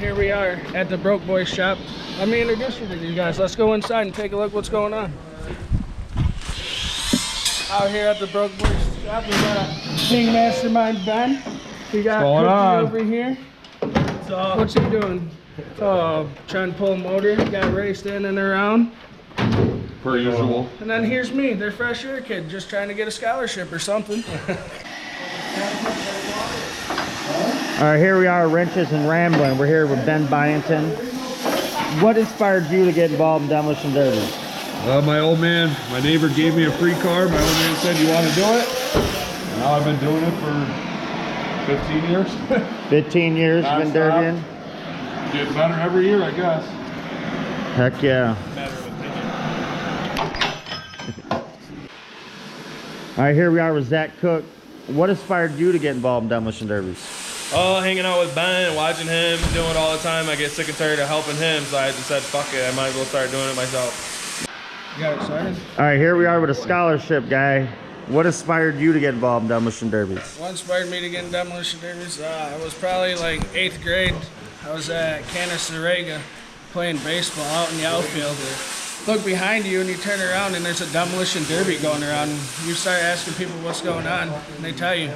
here we are at the Broke Boys shop. Let me introduce you to these guys. Let's go inside and take a look what's going on. Out here at the Broke Boys shop, we got a King Mastermind Ben. We got Cookie over here. What's he doing? Trying to pull a motor. Got Ray standing around. Per usual. And then here's me, their fresh year kid, just trying to get a scholarship or something. All right, here we are, Wrenches and Ramblin. We're here with Ben Byington. What inspired you to get involved in demolition derby? My old man, my neighbor gave me a free car. My old man said, "You want to do it?" Now I've been doing it for 15 years. 15 years you've been derbying? Getting better every year, I guess. Heck yeah. All right, here we are with Zach Cook. What inspired you to get involved in demolition derbies? Hanging out with Ben and watching him doing it all the time. I get sick and tired of helping him, so I just said, fuck it, I might as well start doing it myself. You got excited? All right, here we are with a scholarship guy. What inspired you to get involved in demolition derbies? What inspired me to get in demolition derbies? I was probably like 8th grade. I was at Canasarega playing baseball out in the outfield. Look behind you and you turn around and there's a demolition derby going around. You start asking people what's going on and they tell you,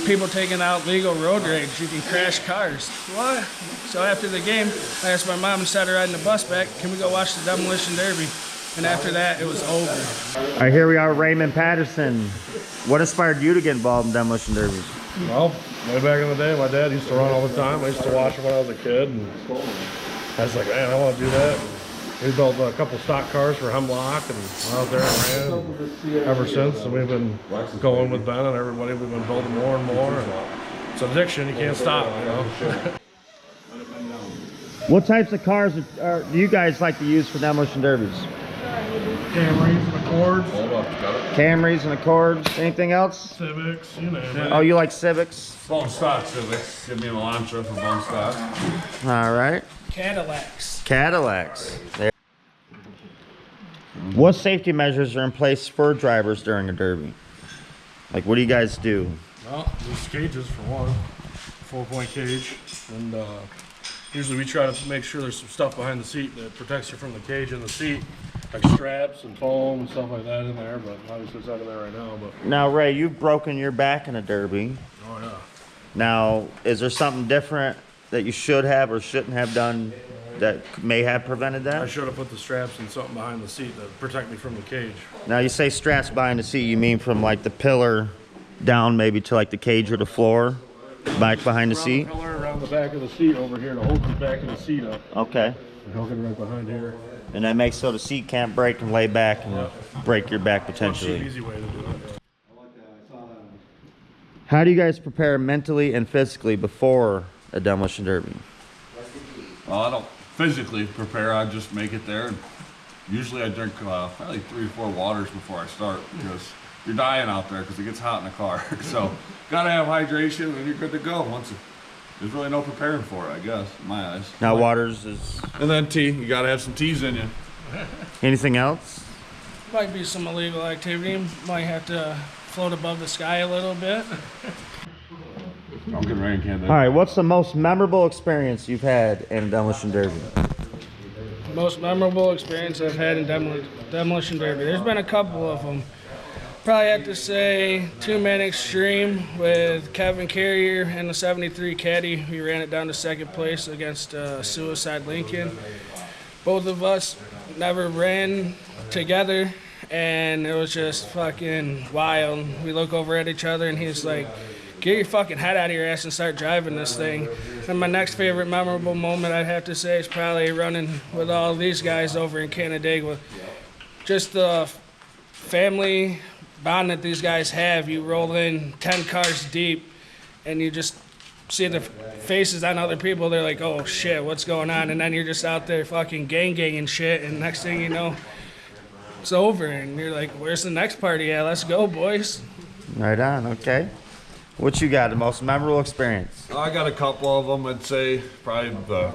people taking out legal road rage, you can crash cars. What? So after the game, I asked my mom instead of riding the bus back, can we go watch the demolition derby? And after that, it was over. All right, here we are, Raymond Patterson. What inspired you to get involved in demolition derbies? Well, way back in the day, my dad used to run all the time. I used to watch him when I was a kid, and I was like, man, I want to do that. We built a couple stock cars for Hemlock, and went out there and ran ever since. And we've been going with Ben and everybody. We've been building more and more. And it's an addiction. You can't stop, you know. What types of cars do you guys like to use for demolition derbies? Camrys and Accords. Camrys and Accords. Anything else? Civics, you know. Oh, you like Civics? Bone stock Civics. Give me an Elantra for bone stock. All right. Cadillacs. Cadillacs. There. What safety measures are in place for drivers during a derby? Like, what do you guys do? Well, there's cages for one. 4-point cage. And usually we try to make sure there's some stuff behind the seat that protects you from the cage and the seat. Like straps and foam and stuff like that in there, but obviously it's out of there right now. But Now, Ray, you've broken your back in a derby. oh yeah. Now, is there something different that you should have or shouldn't have done that may have prevented I that? should have put the straps and something behind the seat to protect me from the cage. Now, you say straps behind the seat, you mean from like the pillar down maybe to like the cage or the floor, back behind the Around seat? the pillar, around the back of the seat over here to hold the back of the seat up. Okay. And hook it right behind here. And that makes so the seat can't break and lay back and break your back potentially. Easy way to do it. How do you guys prepare mentally and physically before a demolition derby? Well, I don't physically prepare. I just make it there. And usually I drink probably 3 or 4 waters before I start because you're dying out there because it gets hot in the car. So gotta have hydration and you're good to go. There's really no preparing for it, I guess, in my eyes. Now, waters is... And then tea. You gotta have some teas in you. Anything else? Might be some illegal activity. Might have to float above the sky a little bit. I'm getting rain can. All right, what's the most memorable experience you've had in a demolition derby? Most memorable experience I've had in demolition derby. There's been a couple of them. Probably have to say 2-man extreme with Kevin Carrier and the 73 Caddy. We ran it down to 2nd place against Suicide Lincoln. Both of us never ran together, and it was just fucking wild. We look over at each other, and he's like, get your fucking head out of your ass and start driving this thing. And my next favorite memorable moment I'd have to say is probably running with all these guys over in Canandaigua. Just the family bond that these guys have. You roll in 10 cars deep and you just see the faces on other people. They're like, oh shit, what's going on? And then you're just out there fucking gang and shit, and next thing you know, it's over and you're like, where's the next party at? Let's go, boys. Right on, okay. What you got, the most memorable experience? I got a couple of them. I'd say probably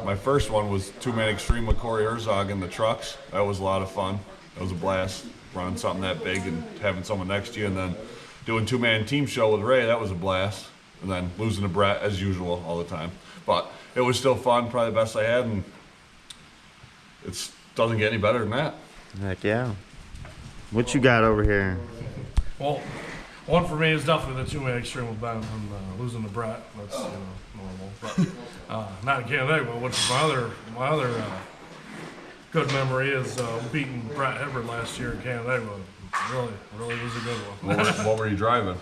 my first one was 2-man extreme with Corey Herzog in the trucks. That was a lot of fun. That was a blast, running something that big and having someone next to you, and then doing 2-man team show with Ray. That was a blast. And then losing to Brett as usual all the time. But it was still fun, probably the best I had, and it doesn't get any better than that. Heck yeah. What you got over here? Well, one for me is definitely the two-man extreme with Ben and losing to Brett. That's normal, but not in Canada. Which is my other good memory is beating Brett Hibbert last year in Canada. Really was a good one. What were you driving?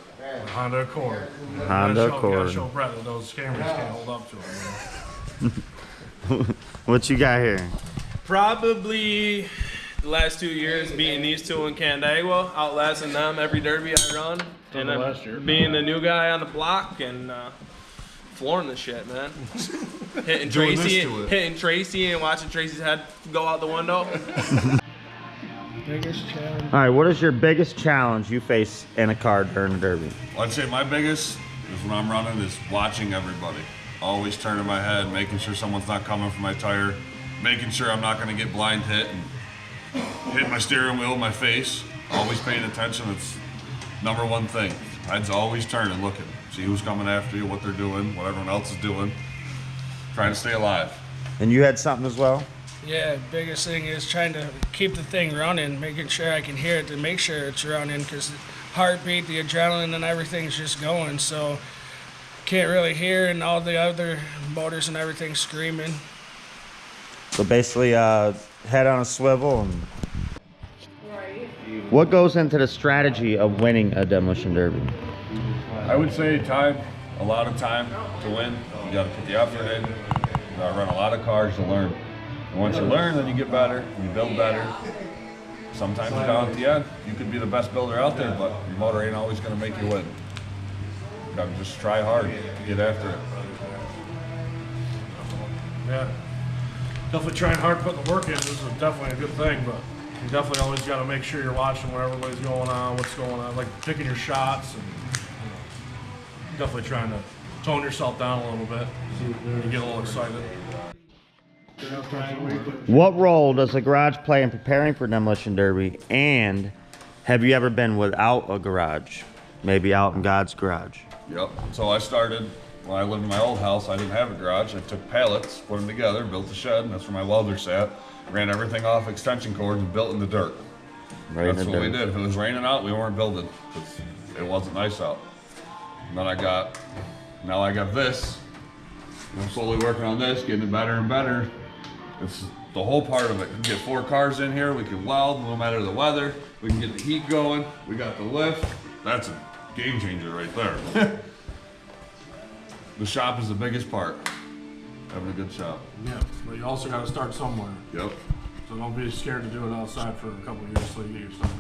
Honda Accord. Honda Gotta Accord. show Brett that those cameras can't hold up to him. What you got here? Probably the last 2 years beating these two in Canandaigua, outlasting them every derby I run. And then last year. being the new guy on the block and flooring the shit, man. hitting Doing this Tracy, to it. hitting Tracy and watching Tracy's head go out the window. Biggest challenge. All right, what is your biggest challenge you face in a car during the derby? I'd say my biggest is when I'm running is watching everybody. Always turning my head, making sure someone's not coming for my tire, making sure I'm not going to get blind hit and hit my steering wheel, my face. Always paying attention. It's number one thing. I'd always turn and looking, see who's coming after you, what they're doing, what everyone else is doing. Trying to stay alive. And you had something as well? Yeah, biggest thing is trying to keep the thing running, making sure I can hear it to make sure it's running, because the heartbeat, the adrenaline, and everything's just going. So can't really hear, and all the other motors and everything screaming. So basically, head on a swivel. And what goes into the strategy of winning a demolition derby? I would say time, a lot of time to win. You got to put the effort in. You got to run a lot of cars to learn. And once you learn, then you get better, you build better. Sometimes down at the end, you could be the best builder out there, but your motor ain't always going to make you win. You got to just try hard to get after it. Yeah, definitely trying hard putting the work in. This is definitely a good thing, but you definitely always got to make sure you're watching what everybody's going on, what's going on, like picking your shots, and definitely trying to tone yourself down a little bit. You get a little excited. What role does the garage play in preparing for demolition derby? And have you ever been without a garage? Maybe out in God's garage? Yep. So I started, when I lived in my old house, I didn't have a garage. I took pallets, put them together, built a shed, and that's where my welder sat. Ran everything off extension cords and built in the dirt. Right in That's the what we dirt. did. If it was raining out, we weren't building because it wasn't nice out. And then now I got this. I'm slowly working on this, getting it better and better. It's the whole part of it. We can get 4 cars in here. We can weld no matter the weather. We can get the heat going. We got the lift. That's a game changer right there. The shop is the biggest part. Having a good shop. Yeah, but you also got to start somewhere. Yep. So don't be scared to do it outside for a couple of years so you get your stuff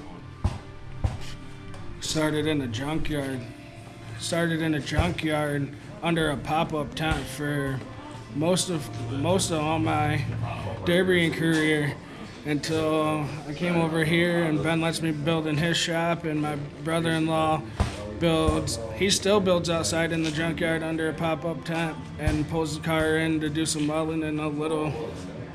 going. Started in a junkyard under a pop-up tent for most of all my derbying career, until I came over here and Ben lets me build in his shop, and my brother-in-law he still builds outside in the junkyard under a pop-up tent and pulls the car in to do some welding and a little.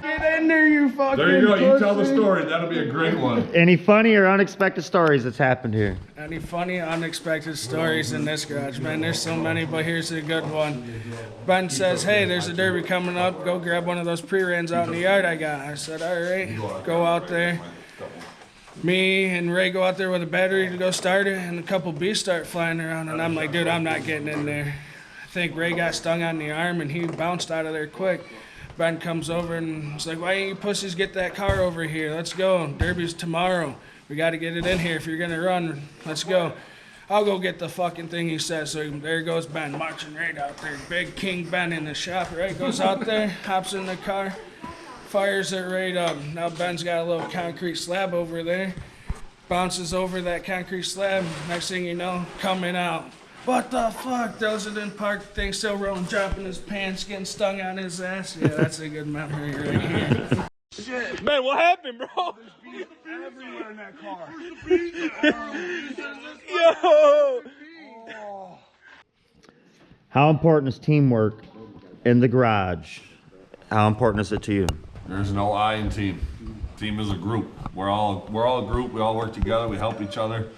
Get in there, you fucking There you go. You tell the pussy. story. That'll be a great one. Any funny or unexpected stories that's happened here? Any funny, unexpected stories in this garage, man? There's so many, but here's a good one. Ben says, hey, there's a derby coming up. Go grab one of those pre-rans out in the yard I got. I said, all right, go out there. Me and Ray go out there with a battery to go start it, and a couple bees start flying around, and I'm like, dude, I'm not getting in there. I think Ray got stung on the arm, and he bounced out of there quick. Ben comes over and he's like, why ain't you pussies get that car over here? Let's go. Derby's tomorrow. We got to get it in here if you're going to run. Let's go. I'll go get the fucking thing, he says. So there goes Ben, marching right out there. Big King Ben in the shop, right? Goes out there, hops in the car, fires it right up. Now Ben's got a little concrete slab over there. Bounces over that concrete slab. Next thing you know, coming out. What the fuck? Throws it in park, thing still rolling, dropping his pants, getting stung on his ass. Yeah, that's a good memory right here. Shit. Man, what happened, bro? Everywhere in that car. Yo! How important is teamwork in the garage? How important is it to you? There's no I in team. Team is a group. We're all a group. We all work together. We help each other.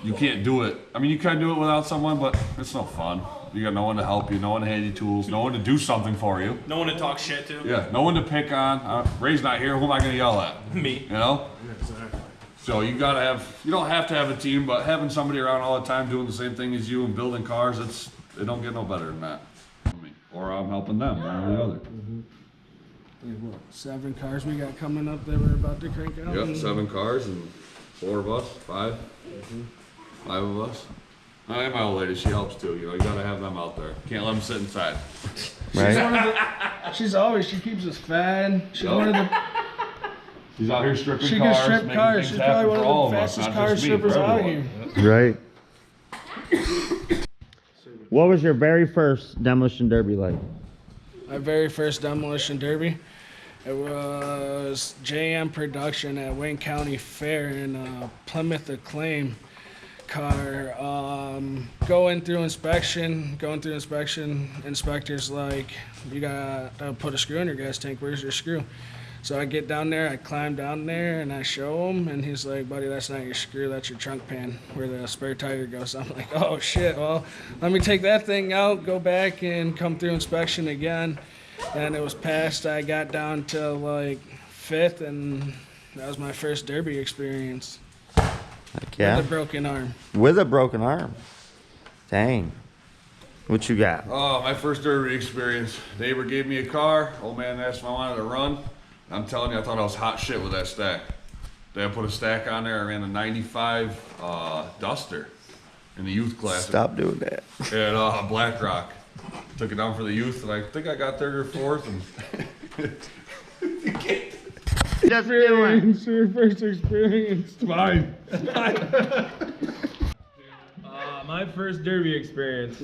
You can't do it. I mean, you can do it without someone, but it's no fun. You got no one to help you, no one to hand you tools, no one to do something for you. No one to talk shit to. Yeah, no one to pick on. Ray's not here. Who am I going to yell at? Me. You know. So you gotta have. You don't have to have a team, but having somebody around all the time doing the same thing as you and building cars, it don't get no better than that. Or I'm helping them, one or the other. We have, what, 7 cars we got coming up that we're about to crank out? Yep, 7 cars and 4 of us, 5. 5 of us. I am my old lady, she helps too. You know, you gotta have them out there. Can't let them sit inside. Right? She keeps us fed. She's one of the. She's out here stripping She cars, can strip making cars. things She's happen probably for one all of the of us, fastest not car just me, strippers for out everyone. here. Right. What was your very first demolition derby like? My very first demolition derby. It was JM production at Wayne County Fair in a Plymouth Acclaim car. Going through inspection, inspector's like, you gotta put a screw in your gas tank, where's your screw? So I get down there, I climb down there, and I show him, and he's like, buddy, that's not your screw, that's your trunk pan, where the spare tire goes. I'm like, oh shit, well, let me take that thing out, go back and come through inspection again. And it was passed. I got down to like 5th, and that was my first derby experience. Heck yeah. With a broken arm. With a broken arm. Dang. What you got? Oh, my first derby experience. Neighbor gave me a car. Old man asked if I wanted to run. I'm telling you, I thought I was hot shit with that stack. Then I put a stack on there. I ran a 95 Duster in the youth class. Stop doing that. At Black Rock. Took it down for the youth, and I think I got 3rd or 4th. And Just do it. It's your first experience. fine. My first derby experience.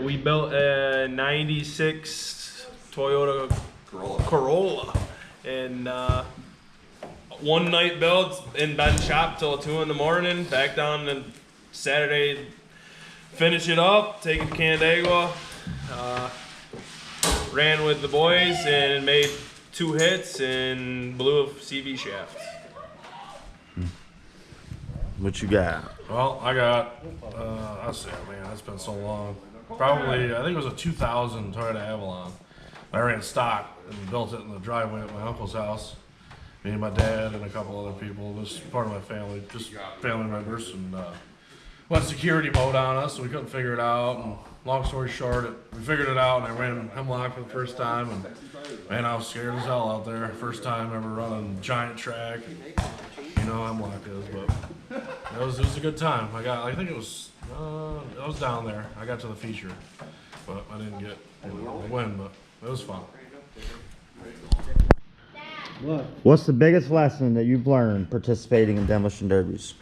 We built a '96 Toyota Corolla, and one night build in bed shop till 2 in the morning. Back down on Saturday, finish it up, take it to Canandaigua. Ran with the boys and made 2 hits and blew a CV shaft. What you got? Well, I got, I'll say, man, it's been so long. Probably, I think it was a 2000 Toyota Avalon. I ran stock and built it in the driveway at my uncle's house. Me and my dad and a couple other people. This is part of my family, just family members. And went security mode on us, so we couldn't figure it out. And long story short, we figured it out, and I ran Hemlock for the first time. And man, I was scared as hell out there. First time ever running giant track. You know how Hemlock is, but it was a good time. I think it was, I was down there. I got to the feature, but I didn't get the win, but it was fun. What's the biggest lesson that you've learned participating in demolition derbies?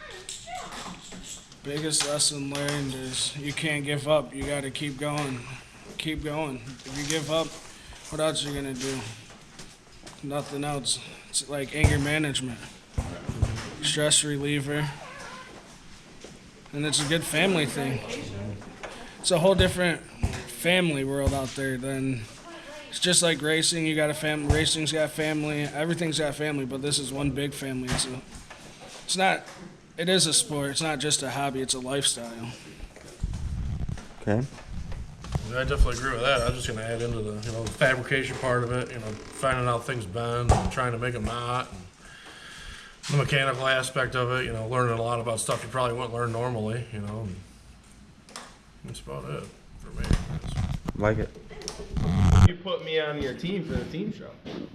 Biggest lesson learned is you can't give up. You got to keep going. Keep going. If you give up, what else are you going to do? Nothing else. It's like anger management, stress reliever, and it's a good family thing. It's a whole different family world out there than it's just like racing. You got a family. Racing's got family. Everything's got family, but this is one big family. It's not. It is a sport. It's not just a hobby. It's a lifestyle. Okay. Yeah, I definitely agree with that. I was just going to add into the the fabrication part of it. Finding out things bend and trying to make them not. And the mechanical aspect of it. Learning a lot about stuff you probably wouldn't learn normally. And that's about it for me. Like it. You put me on your team for the team show.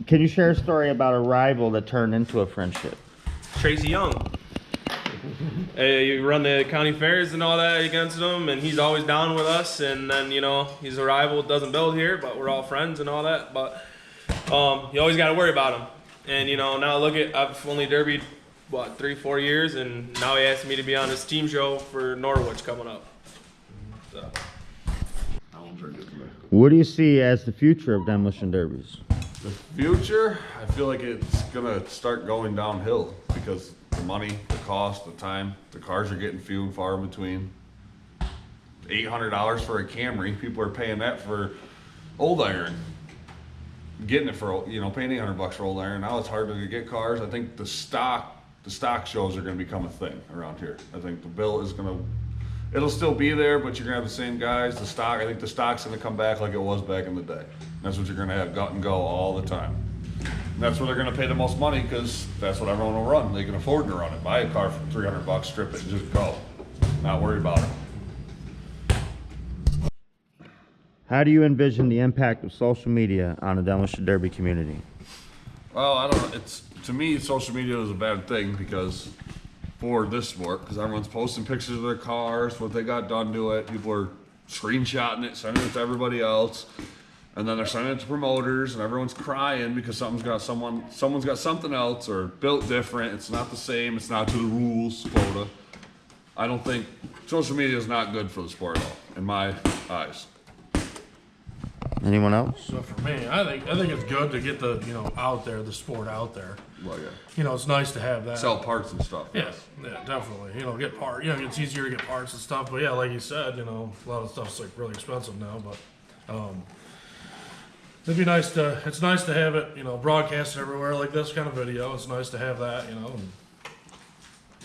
Can you share a story about a rival that turned into a friendship? Tracy Young. You run the county fairs and all that against him, and he's always down with us. And then he's a rival, doesn't build here, but we're all friends and all that. But you always got to worry about him. And now look at, I've only derbied 3-4 years, and now he asked me to be on his team show for Norwich coming up. So. What do you see as the future of demolition derbies? The future, I feel like it's gonna start going downhill because the money, the cost, the time, the cars are getting few and far in between. $800 for a Camry, people are paying that for old iron. Getting it for paying $800 for old iron. Now it's harder to get cars. I think the stock shows are gonna become a thing around here. I think the bill is gonna It'll still be there, but you're gonna have the same guys. The stock, I think the stock's gonna come back like it was back in the day. That's what you're gonna have, gut and go all the time. And that's where they're gonna pay the most money, because that's what everyone will run. They can afford to run it. Buy a car for $300, strip it, and just go. Not worry about it. How do you envision the impact of social media on the demolition derby community? Well, I don't know. To me, social media is a bad thing because for this sport, because everyone's posting pictures of their cars, what they got done to it. People are screenshotting it, sending it to everybody else, and then they're sending it to promoters, and everyone's crying because someone's got something else or built different. It's not the same. It's not to the rules quota. I don't think social media is not good for the sport at all, in my eyes. Anyone else? So for me, I think it's good to get the out there, the sport out there. Well, yeah. It's nice to have that. Sell parts and stuff. Yeah, definitely. Get parts. It's easier to get parts and stuff. But yeah, like you said, a lot of stuff's like really expensive now. But it'd be nice to. It's nice to have it, broadcasted everywhere like this kind of video. It's nice to have that, and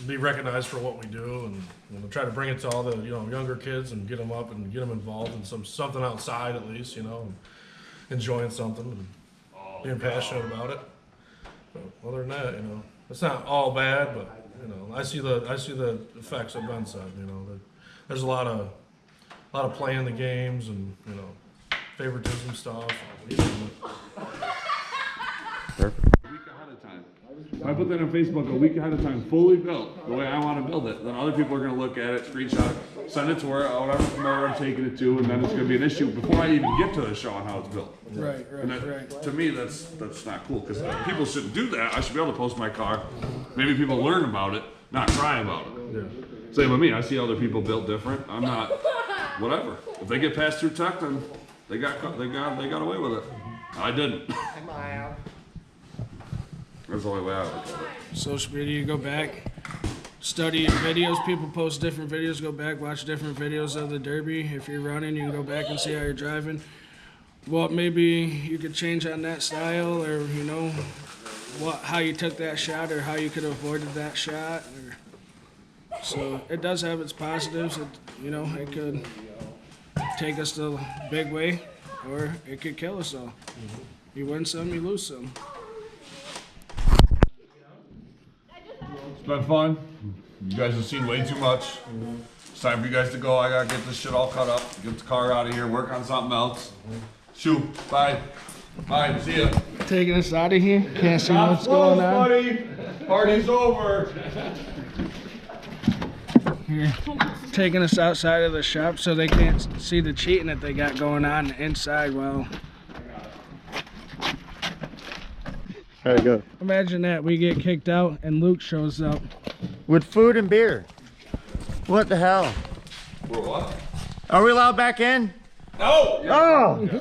be recognized for what we do, and try to bring it to all the younger kids and get them up and get them involved in something outside at least, and enjoying something and being passionate about it. But other than that, it's not all bad, but I see the effects of Ben said. There's a lot of playing the games and favoritism stuff. Perfect. I put that on Facebook a week ahead of time, fully built, the way I want to build it. Then other people are going to look at it, screenshot, send it to whatever promoter I'm taking it to, and then it's going to be an issue before I even get to the show on how it's built. Right. To me, that's not cool, because people shouldn't do that. I should be able to post my car. Maybe people learn about it, not cry about it. Yeah. Same with me. I see other people built different. I'm not, whatever. If they get passed through tech, then they got away with it. I didn't. That's the only way I look at it. Social media, you go back, study your videos. People post different videos. Go back, watch different videos of the Derby. If you're running, you can go back and see how you're driving. What maybe you could change on that style, or how you took that shot, or how you could have avoided that shot. So it does have its positives. It could take us the big way, or it could kill us all. You win some, you lose some. It's been fun. You guys have seen way too much. It's time for you guys to go. I gotta get this shit all cut up, get the car out of here, work on something else. Shoo, bye. Bye, see ya. Taking us out of here. Can't see what's going on. Buddy. Party's over. Here, taking us outside of the shop so they can't see the cheating that they got going on inside. Well, There you go. imagine that we get kicked out and Luke shows up. With food and beer. What the hell? For what? Are we allowed back in? No! Oh!